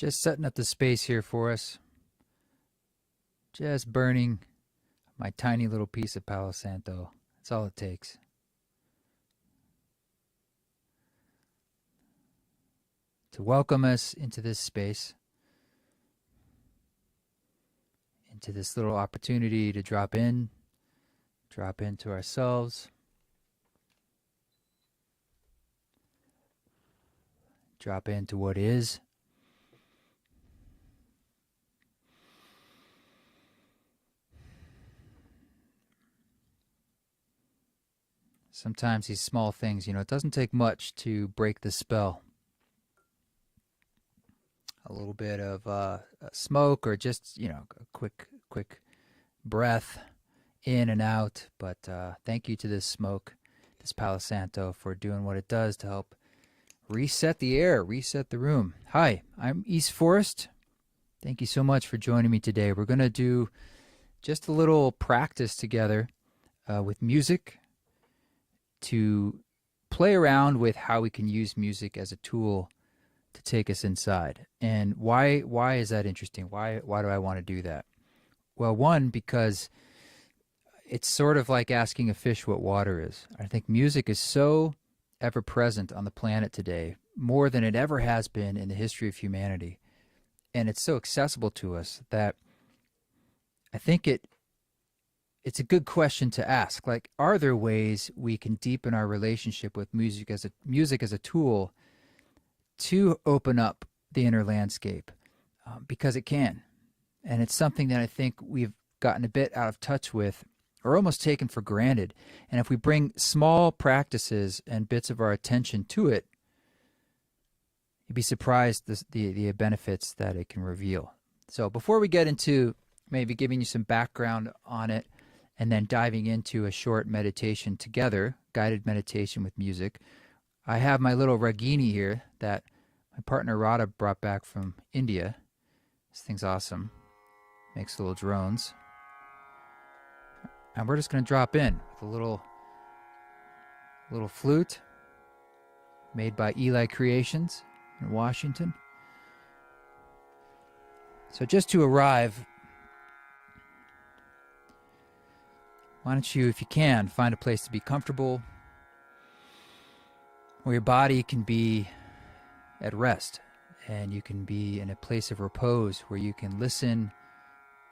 Just setting up the space here for us. Just burning my tiny little piece of Palo Santo. That's all it takes. To welcome us into this space, into this little opportunity to drop into ourselves, drop into what is. Sometimes these small things, it doesn't take much to break the spell. A little bit of smoke or just, a quick breath in and out. But thank you to this smoke, this Palo Santo, for doing what it does to help reset the air, reset the room. Hi, I'm East Forest. Thank you so much for joining me today. We're going to do just a little practice together with music to play around with how we can use music as a tool to take us inside. And why is that interesting? Why do I want to do that? Well, one, because it's sort of like asking a fish what water is. I think music is so ever present on the planet today, more than it ever has been in the history of humanity. And it's so accessible to us that I think it's a good question to ask. Like, are there ways we can deepen our relationship with music as a tool to open up the inner landscape? Because it can. And it's something that I think we've gotten a bit out of touch with or almost taken for granted. And if we bring small practices and bits of our attention to it, you'd be surprised the benefits that it can reveal. So before we get into maybe giving you some background on it and then diving into a short meditation together, guided meditation with music, I have my little Ragini here that my partner Radha brought back from India. This thing's awesome. Makes little drones. And we're just going to drop in with a little flute made by Eli Creations in Washington. So just to arrive, why don't you, if you can, find a place to be comfortable where your body can be at rest and you can be in a place of repose where you can listen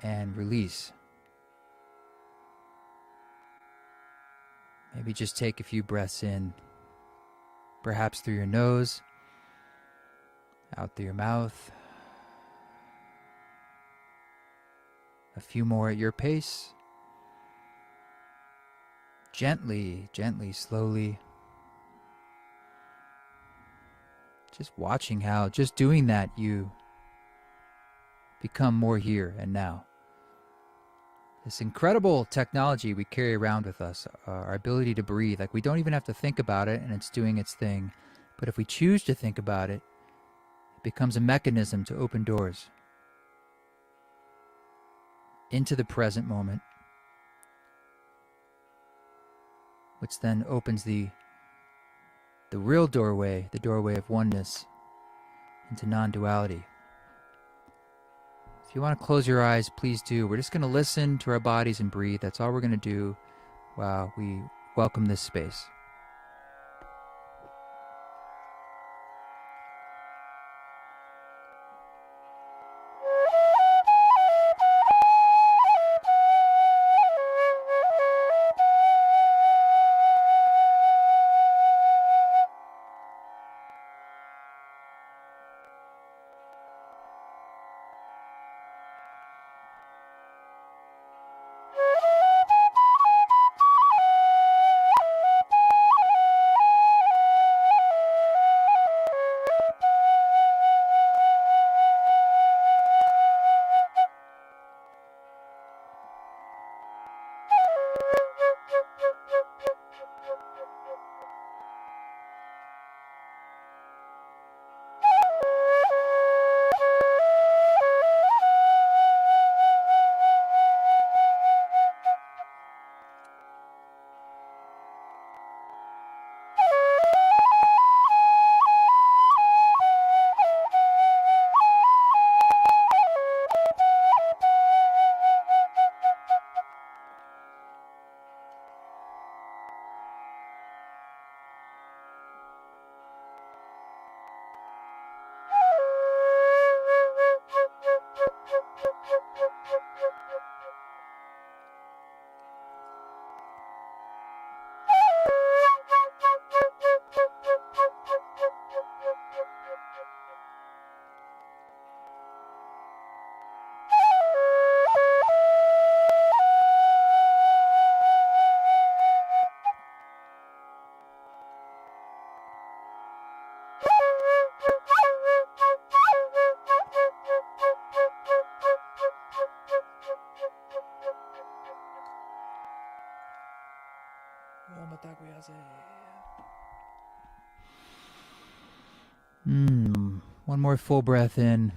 and release. Maybe just take a few breaths in, perhaps through your nose, out through your mouth. A few more at your pace. Gently, slowly. Just watching how, just doing that, you become more here and now. This incredible technology we carry around with us, our ability to breathe, like we don't even have to think about it and it's doing its thing. But if we choose to think about it, it becomes a mechanism to open doors into the present moment, which then opens the real doorway, the doorway of oneness into non-duality. If you want to close your eyes, please do. We're just going to listen to our bodies and breathe. That's all we're going to do while we welcome this space. One more full breath in.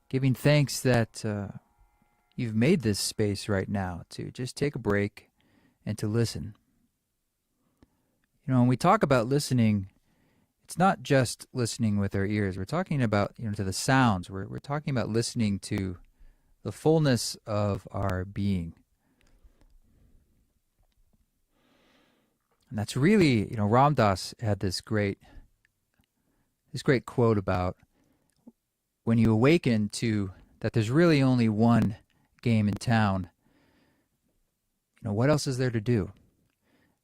Giving thanks that you've made this space right now to just take a break and to listen. You know, when we talk about listening, it's not just listening with our ears. We're talking about, to the sounds. We're talking about listening to the fullness of our being. And that's really, Ram Dass had this great quote about when you awaken to that there's really only one game in town, what else is there to do?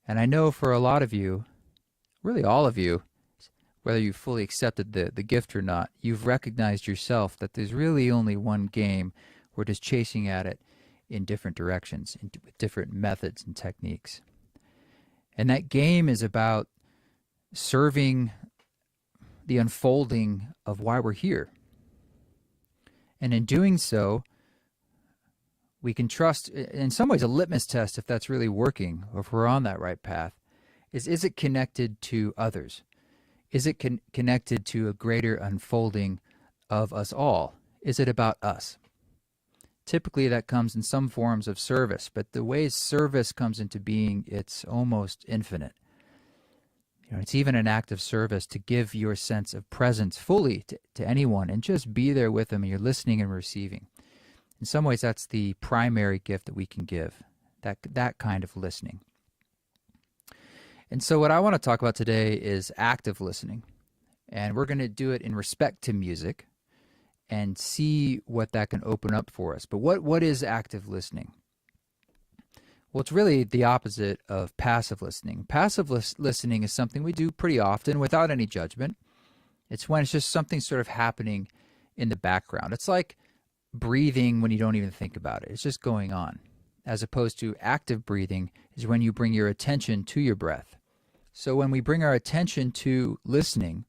And I know for a lot of you, really all of you, whether you fully accepted the gift or not, you've recognized yourself that there's really only one game. We're just chasing at it in different directions, with different methods and techniques. And that game is about serving the unfolding of why we're here. And in doing so, we can trust, in some ways, a litmus test if that's really working, or if we're on that right path, is it connected to others? Is it connected to a greater unfolding of us all? Is it about us? Typically, that comes in some forms of service, but the way service comes into being, it's almost infinite. It's even an act of service to give your sense of presence fully to anyone and just be there with them, and you're listening and receiving. In some ways, that's the primary gift that we can give, that kind of listening. And so what I want to talk about today is active listening. And we're going to do it in respect to music and see what that can open up for us. But what is active listening? Well, it's really the opposite of passive listening. Passive listening is something we do pretty often without any judgment. It's when it's just something sort of happening in the background. It's like breathing when you don't even think about it. It's just going on. As opposed to active breathing is when you bring your attention to your breath. So when we bring our attention to listening,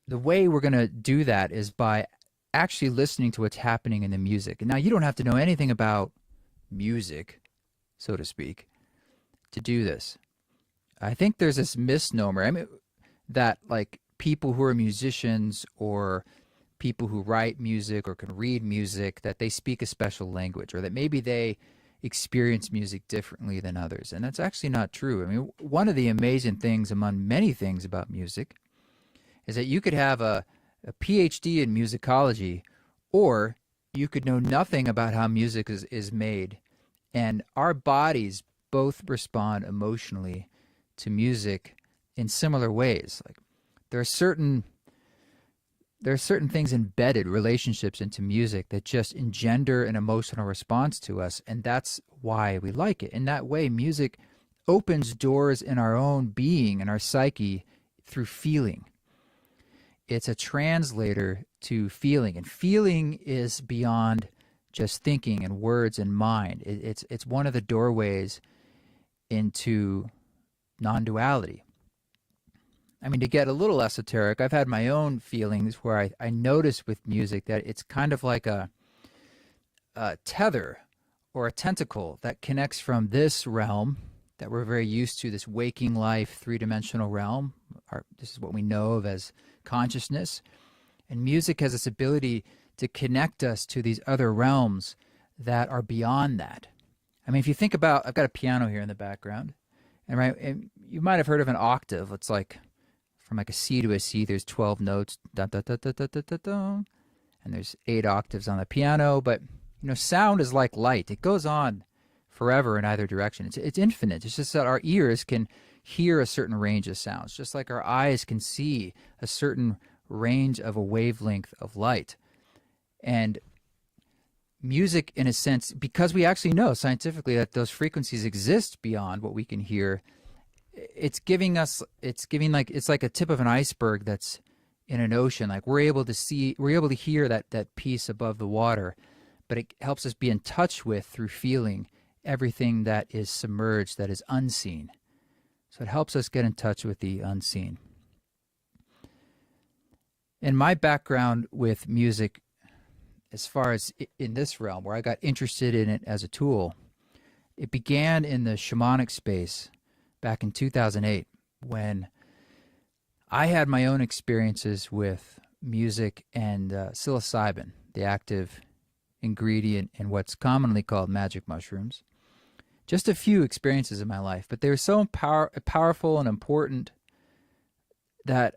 the way we're going to do that is by actually listening to what's happening in the music. And now you don't have to know anything about music, so to speak, to do this. I think there's this misnomer, that like people who are musicians or people who write music or can read music, that they speak a special language, or that maybe they experience music differently than others. And that's actually not true. One of the amazing things among many things about music is that you could have a PhD in musicology, or you could know nothing about how music is made. And our bodies both respond emotionally to music in similar ways. Like there are certain things embedded, relationships into music that just engender an emotional response to us, and that's why we like it. In that way, music opens doors in our own being and our psyche through feeling. It's a translator to feeling, and feeling is beyond just thinking and words and mind. It's one of the doorways into non-duality. To get a little esoteric, I've had my own feelings where I notice with music that it's kind of like a tether or a tentacle that connects from this realm that we're very used to, this waking life, three-dimensional realm. This is what we know of as consciousness. And music has this ability to connect us to these other realms that are beyond that. If you think about, I've got a piano here in the background, and you might have heard of an octave. It's like from like a C to a C, there's 12 notes, da, da, da, da, da, da, da, da, and there's 8 octaves on the piano. But sound is like light; it goes on forever in either direction. It's infinite. It's just that our ears can hear a certain range of sounds, just like our eyes can see a certain range of a wavelength of light. And music, in a sense, because we actually know scientifically that those frequencies exist beyond what we can hear, it's like a tip of an iceberg that's in an ocean. Like we're able to hear that piece above the water, but it helps us be in touch with, through feeling, everything that is submerged, that is unseen. So it helps us get in touch with the unseen. In my background with music, as far as in this realm where I got interested in it as a tool, It began in the shamanic space back in 2008 when I had my own experiences with music and psilocybin, the active ingredient in what's commonly called magic mushrooms. Just a few experiences in my life, but they were so powerful and important that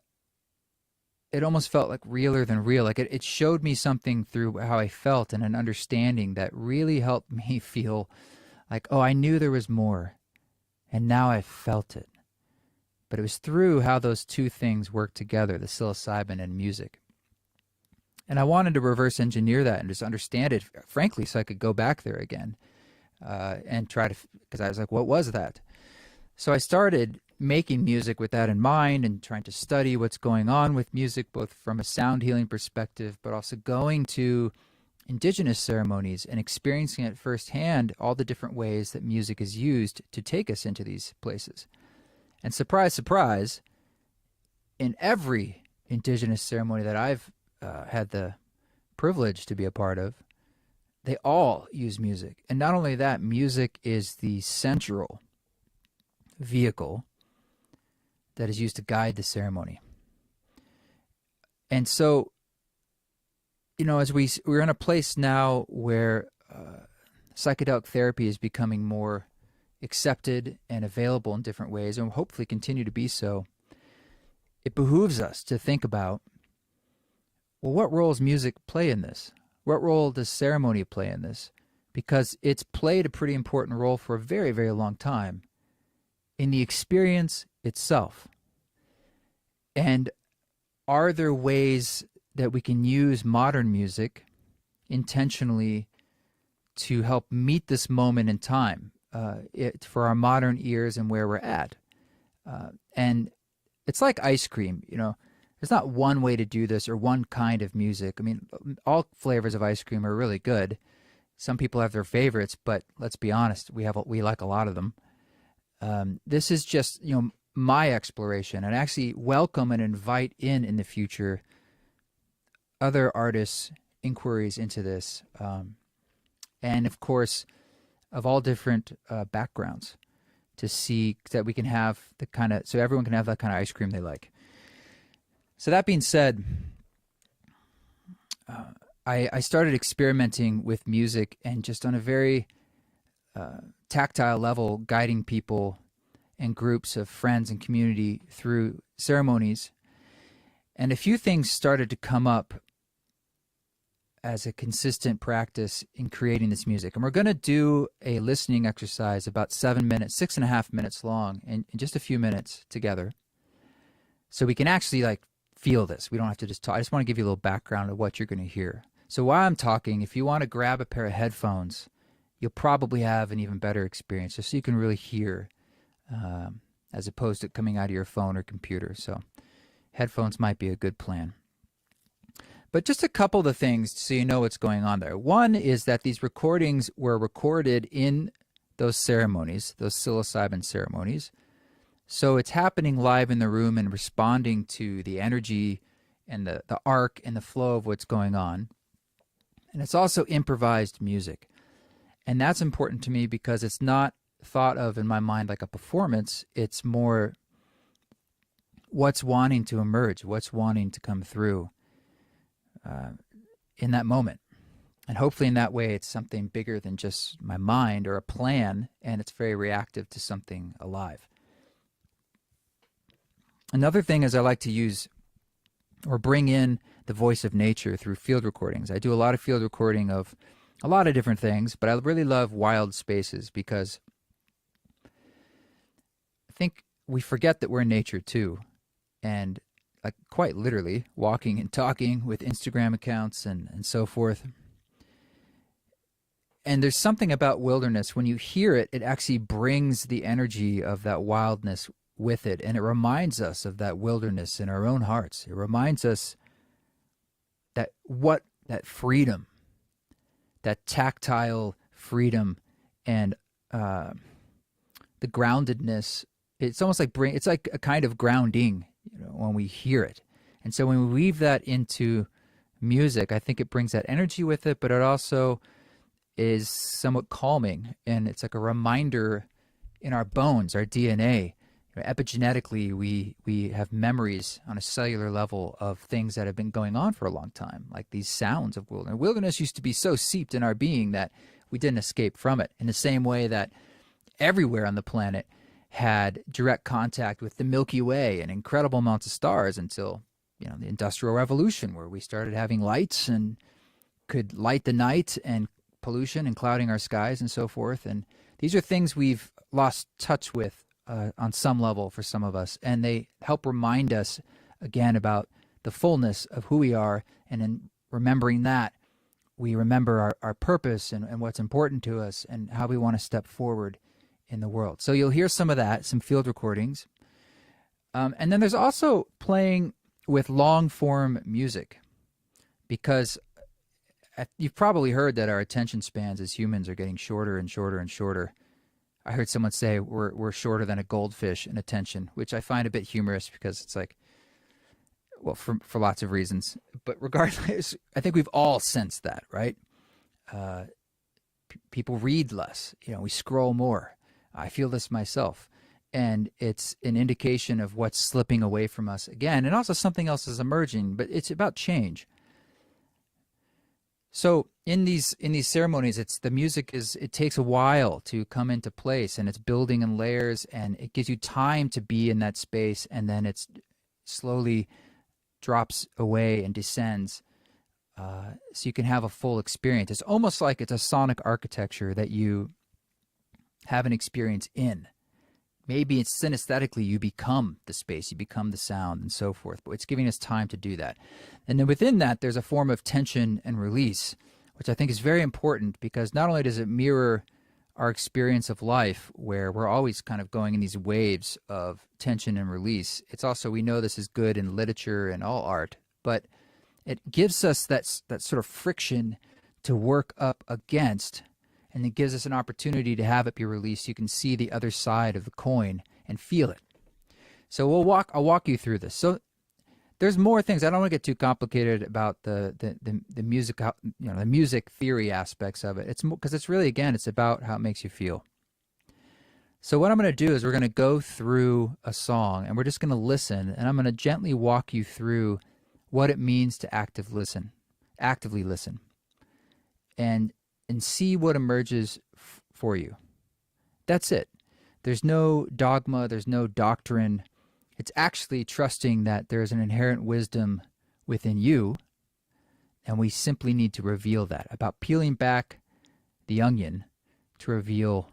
it almost felt like realer than real. Like it showed me something through how I felt and an understanding that really helped me feel like, oh, I knew there was more, and now I felt it. But it was through how those two things work together, the psilocybin and music. And I wanted to reverse engineer that and just understand it, frankly, so I could go back there again and try to, because I was like, what was that? So I started making music with that in mind and trying to study what's going on with music, both from a sound healing perspective, but also going to indigenous ceremonies and experiencing it firsthand, all the different ways that music is used to take us into these places. And surprise, surprise, in every indigenous ceremony that I've had the privilege to be a part of, they all use music. And not only that, music is the central vehicle that is used to guide the ceremony. And so, you know, as we're in a place now where psychedelic therapy is becoming more accepted and available in different ways, and will hopefully continue to be so, it behooves us to think about, well, what role does music play in this? What role does ceremony play in this? Because it's played a pretty important role for a very, very long time in the experience itself. And are there ways that we can use modern music intentionally to help meet this moment in time for our modern ears and where we're at? And it's like ice cream, you know. There's not one way to do this or one kind of music. I mean, all flavors of ice cream are really good. Some people have their favorites, but let's be honest, we like a lot of them. This is just, you know, my exploration, and actually welcome and invite in the future other artists' inquiries into this, and of course, of all different backgrounds, to see that we can have the kind of, so everyone can have that kind of ice cream they like. So that being said, I started experimenting with music and just on a very tactile level, guiding people and groups of friends and community through ceremonies. And a few things started to come up as a consistent practice in creating this music. And we're going to do a listening exercise about 7 minutes, 6.5 minutes long, in just a few minutes together. So we can actually like feel this. We don't have to just talk. I just want to give you a little background of what you're going to hear. So while I'm talking, if you want to grab a pair of headphones, you'll probably have an even better experience, just so you can really hear, as opposed to coming out of your phone or computer. So headphones might be a good plan. But just a couple of the things so you know what's going on there. One is that these recordings were recorded in those ceremonies, those psilocybin ceremonies. So it's happening live in the room and responding to the energy and the arc and the flow of what's going on. And it's also improvised music. And that's important to me because it's not thought of in my mind like a performance. It's more what's wanting to emerge, what's wanting to come through in that moment. And hopefully in that way it's something bigger than just my mind or a plan, and it's very reactive to something alive. Another thing is I like to use or bring in the voice of nature through field recordings. I do a lot of field recording of a lot of different things, but I really love wild spaces because I think we forget that we're in nature too. And like quite literally walking and talking with Instagram accounts and so forth. And there's something about wilderness. When you hear it, it actually brings the energy of that wildness with it. And it reminds us of that wilderness in our own hearts. It reminds us that that freedom, that tactile freedom and the groundedness, it's almost like it's like a kind of grounding, you know, when we hear it. And so when we weave that into music, I think it brings that energy with it, but it also is somewhat calming, and it's like a reminder in our bones, our DNA. Epigenetically, we have memories on a cellular level of things that have been going on for a long time, like these sounds of wilderness. Wilderness used to be so seeped in our being that we didn't escape from it, in the same way that everywhere on the planet had direct contact with the Milky Way and incredible amounts of stars until, the Industrial Revolution, where we started having lights and could light the night, and pollution and clouding our skies and so forth. And these are things we've lost touch with on some level for some of us, and they help remind us again about the fullness of who we are. And in remembering that, we remember our purpose and what's important to us and how we want to step forward in the world. So you'll hear some of that, some field recordings. And then there's also playing with long form music, because you've probably heard that our attention spans as humans are getting shorter and shorter and shorter. I heard someone say we're shorter than a goldfish in attention, which I find a bit humorous, because it's like, well, for lots of reasons. But regardless, I think we've all sensed that, right? People read less. We scroll more. I feel this myself. And it's an indication of what's slipping away from us again. And also something else is emerging, but it's about change. So in these ceremonies, the music it takes a while to come into place, and it's building in layers, and it gives you time to be in that space, and then it's slowly drops away and descends, so you can have a full experience. It's almost like it's a sonic architecture that you have an experience in. Maybe it's synesthetically you become the space, you become the sound and so forth, but it's giving us time to do that. And then within that, there's a form of tension and release, which I think is very important, because not only does it mirror our experience of life, where we're always kind of going in these waves of tension and release, it's also, we know this is good in literature and all art, but it gives us that sort of friction to work up against, and it gives us an opportunity to have it be released. You can see the other side of the coin and feel it. So I'll walk you through this. So there's more things. I don't want to get too complicated about the music, the music theory aspects of it. It's because it's really, again, it's about how it makes you feel. So what I'm going to do is we're going to go through a song, and we're just going to listen, and I'm going to gently walk you through what it means to actively listen, and see what emerges for you. That's it. There's no dogma, there's no doctrine. It's actually trusting that there's an inherent wisdom within you, and we simply need to reveal that, about peeling back the onion to reveal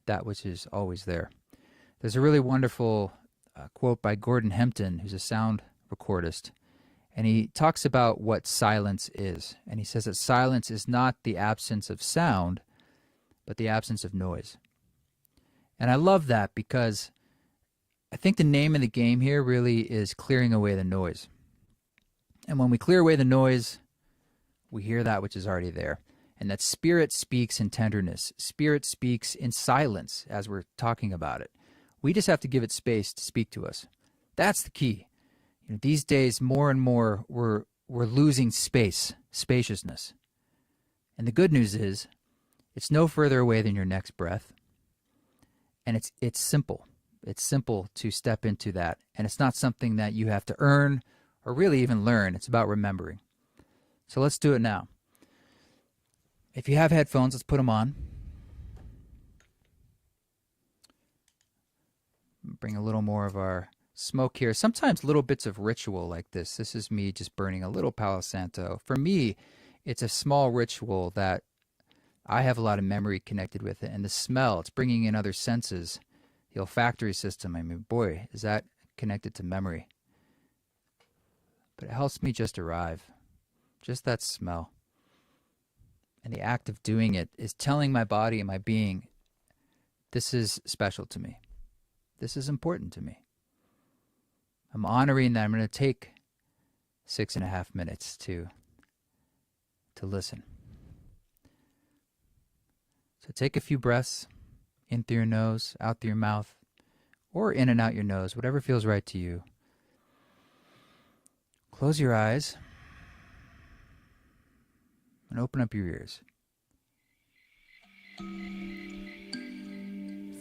that which is always there. There's a really wonderful quote by Gordon Hempton, who's a sound recordist, and he talks about what silence is. And he says that silence is not the absence of sound, but the absence of noise. And I love that, because I think the name of the game here really is clearing away the noise. And when we clear away the noise, we hear that which is already there. And that spirit speaks in tenderness. Spirit speaks in silence as we're talking about it. We just have to give it space to speak to us. That's the key. These days, more and more, we're losing spaciousness. And the good news is, it's no further away than your next breath. And it's simple. It's simple to step into that. And it's not something that you have to earn or really even learn. It's about remembering. So let's do it now. If you have headphones, let's put them on. Bring a little more of our smoke here. Sometimes little bits of ritual like this. This is me just burning a little Palo Santo. For me, it's a small ritual that I have a lot of memory connected with it. And the smell, it's bringing in other senses. The olfactory system, I mean, boy, is that connected to memory. But it helps me just arrive. Just that smell. And the act of doing it is telling my body and my being, this is special to me. This is important to me. I'm honoring that I'm going to take 6.5 minutes to listen. So take a few breaths in through your nose, out through your mouth, or in and out your nose, whatever feels right to you. Close your eyes and open up your ears.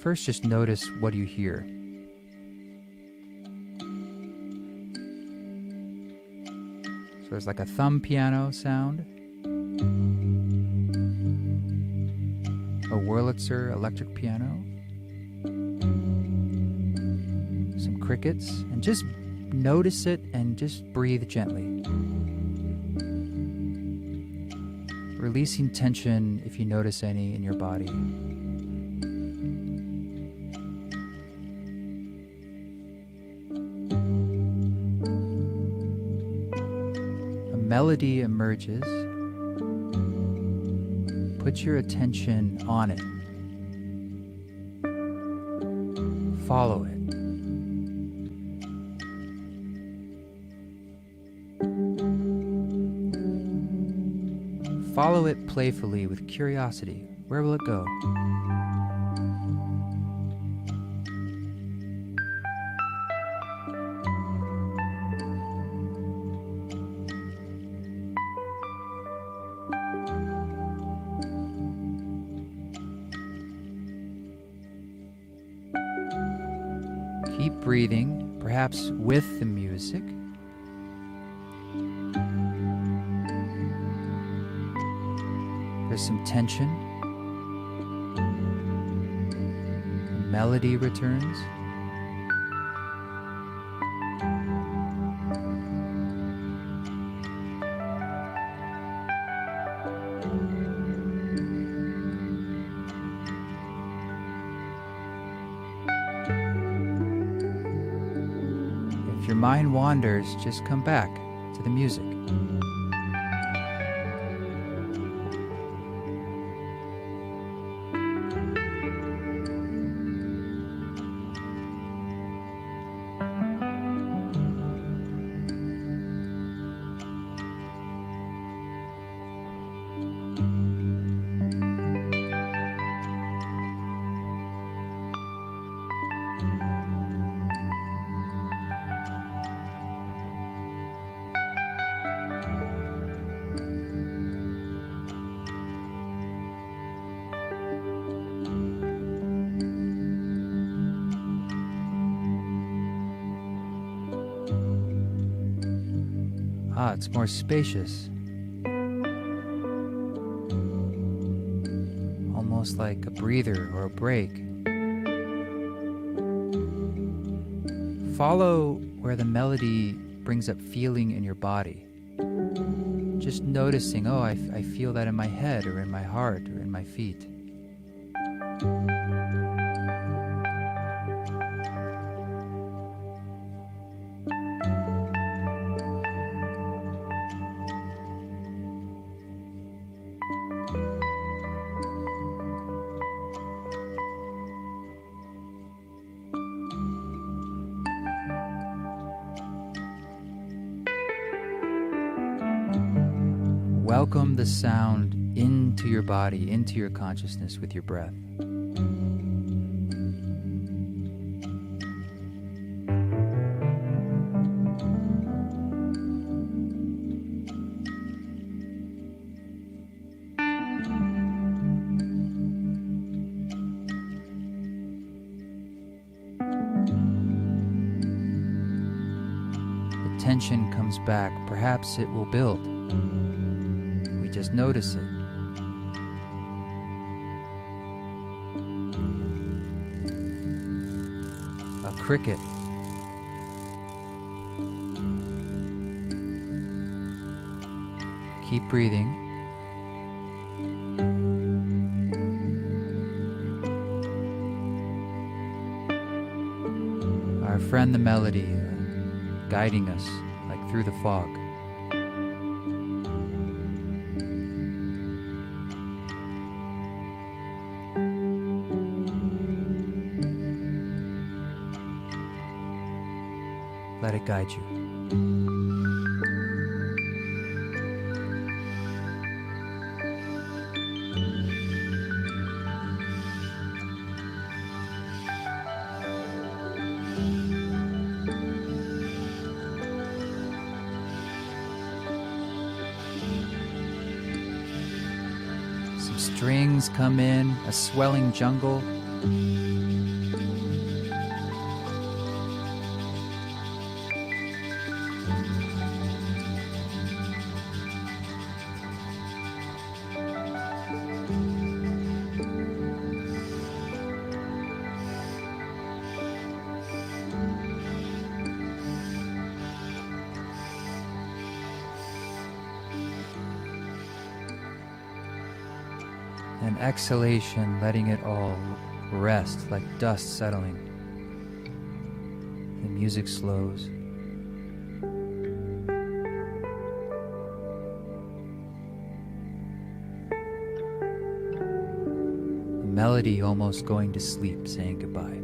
First, just notice what you hear. So there's like a thumb piano sound, a Wurlitzer electric piano, some crickets, and just notice it and just breathe gently. Releasing tension if you notice any in your body. A melody emerges. Put your attention on it. Follow it. Follow it playfully with curiosity. Where will it go? Keep breathing, perhaps with the music. There's some tension. The melody returns. If your mind wanders, just come back to the music. It's more spacious. Almost like a breather or a break. Follow where the melody brings up feeling in your body. Just noticing, I feel that in my head or in my heart or in my feet. Welcome the sound into your body, into your consciousness with your breath. The tension comes back. Perhaps it will build. Just notice it. A cricket. Keep breathing. Our friend the melody, guiding us like through the fog. Let it guide you. Some strings come in, a swelling jungle. And exhalation, letting it all rest like dust settling. The music slows. The melody almost going to sleep, saying goodbye.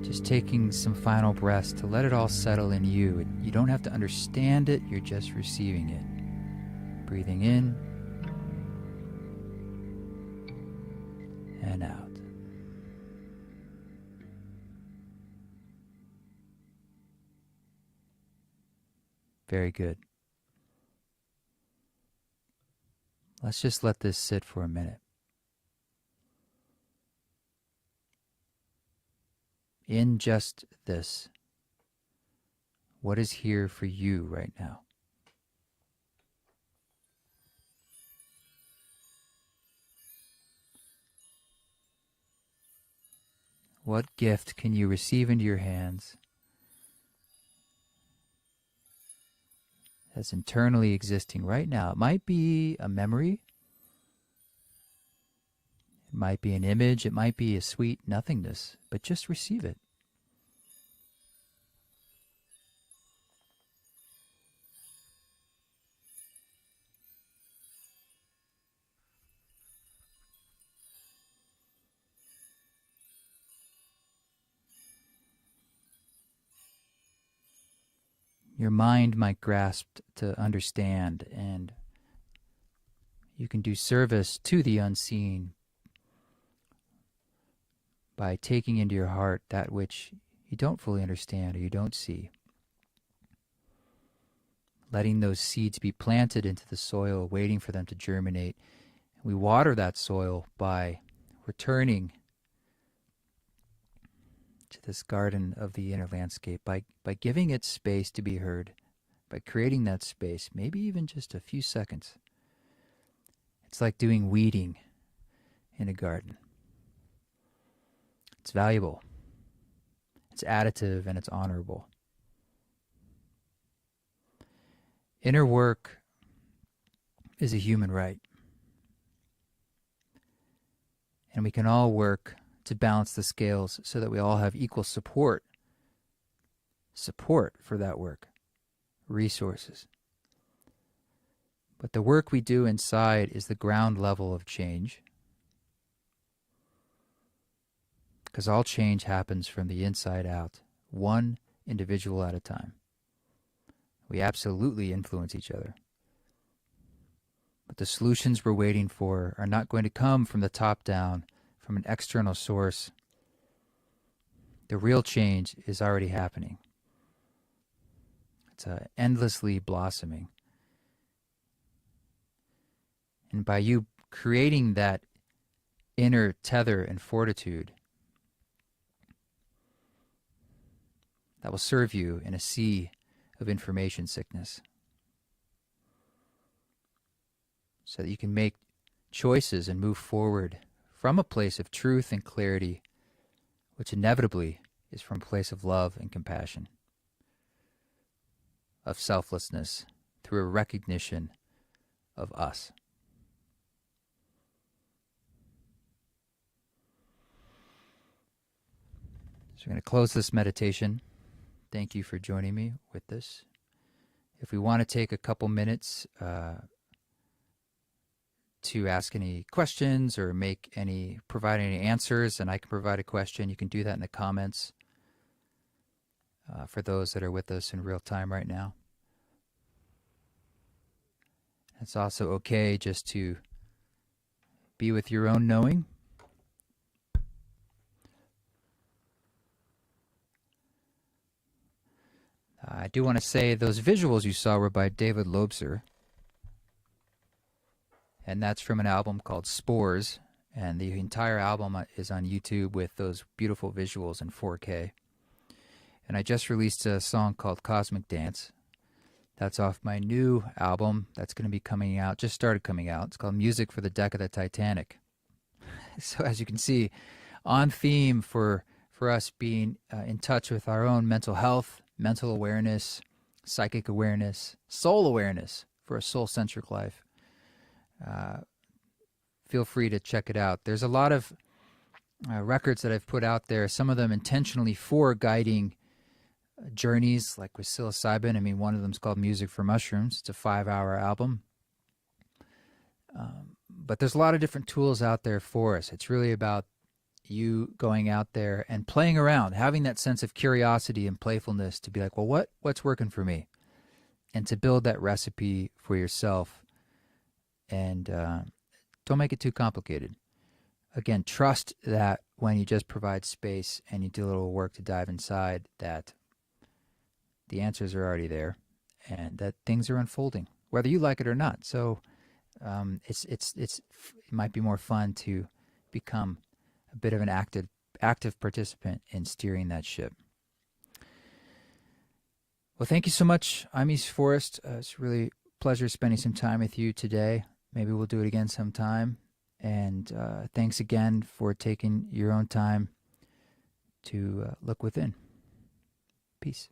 Just taking some final breaths to let it all settle in you. You don't have to understand it, you're just receiving it. Breathing in and out. Very good. Let's just let this sit for a minute. In just this, what is here for you right now? What gift can you receive into your hands that's internally existing right now? It might be a memory. It might be an image. It might be a sweet nothingness, but just receive it. Your mind might grasp to understand, and you can do service to the unseen by taking into your heart that which you don't fully understand or you don't see. Letting those seeds be planted into the soil, waiting for them to germinate. We water that soil by returning to this garden of the inner landscape, by giving it space to be heard, by creating that space, maybe even just a few seconds. It's like doing weeding in a garden. It's valuable, it's additive, and it's honorable. Inner work is a human right. And we can all work to balance the scales so that we all have equal support for that work, resources. But the work we do inside is the ground level of change, because all change happens from the inside out, one individual at a time. We absolutely influence each other. But the solutions we're waiting for are not going to come from the top down, from an external source. The real change is already happening. It's endlessly blossoming. And by you creating that inner tether and fortitude, that will serve you in a sea of information sickness, so that you can make choices and move forward from a place of truth and clarity, which inevitably is from a place of love and compassion, of selflessness, through a recognition of us. So we're going to close this meditation. Thank you for joining me with this. If we want to take a couple minutes to ask any questions or provide any answers, and I can provide a question, you can do that in the comments for those that are with us in real time right now. It's also okay just to be with your own knowing. I do want to say those visuals you saw were by David Lobser, and that's from an album called Spores. And the entire album is on YouTube with those beautiful visuals in 4K. And I just released a song called Cosmic Dance. That's off my new album that's going to be coming out, just started coming out. It's called Music for the Deck of the Titanic. So as you can see, on theme for us being in touch with our own mental health, mental awareness, psychic awareness, soul awareness for a soul-centric life. Feel free to check it out. There's a lot of records that I've put out there, some of them intentionally for guiding journeys, like with psilocybin. I mean, one of them is called Music for Mushrooms. It's a 5-hour album. But there's a lot of different tools out there for us. It's really about you going out there and playing around, having that sense of curiosity and playfulness to be like, well, what's working for me? And to build that recipe for yourself. And don't make it too complicated. Again, trust that when you just provide space and you do a little work to dive inside, that the answers are already there and that things are unfolding, whether you like it or not. So it might be more fun to become a bit of an active participant in steering that ship. Well, thank you so much. I'm East Forest. It's really a pleasure spending some time with you today. Maybe we'll do it again sometime. And thanks again for taking your own time to look within. Peace.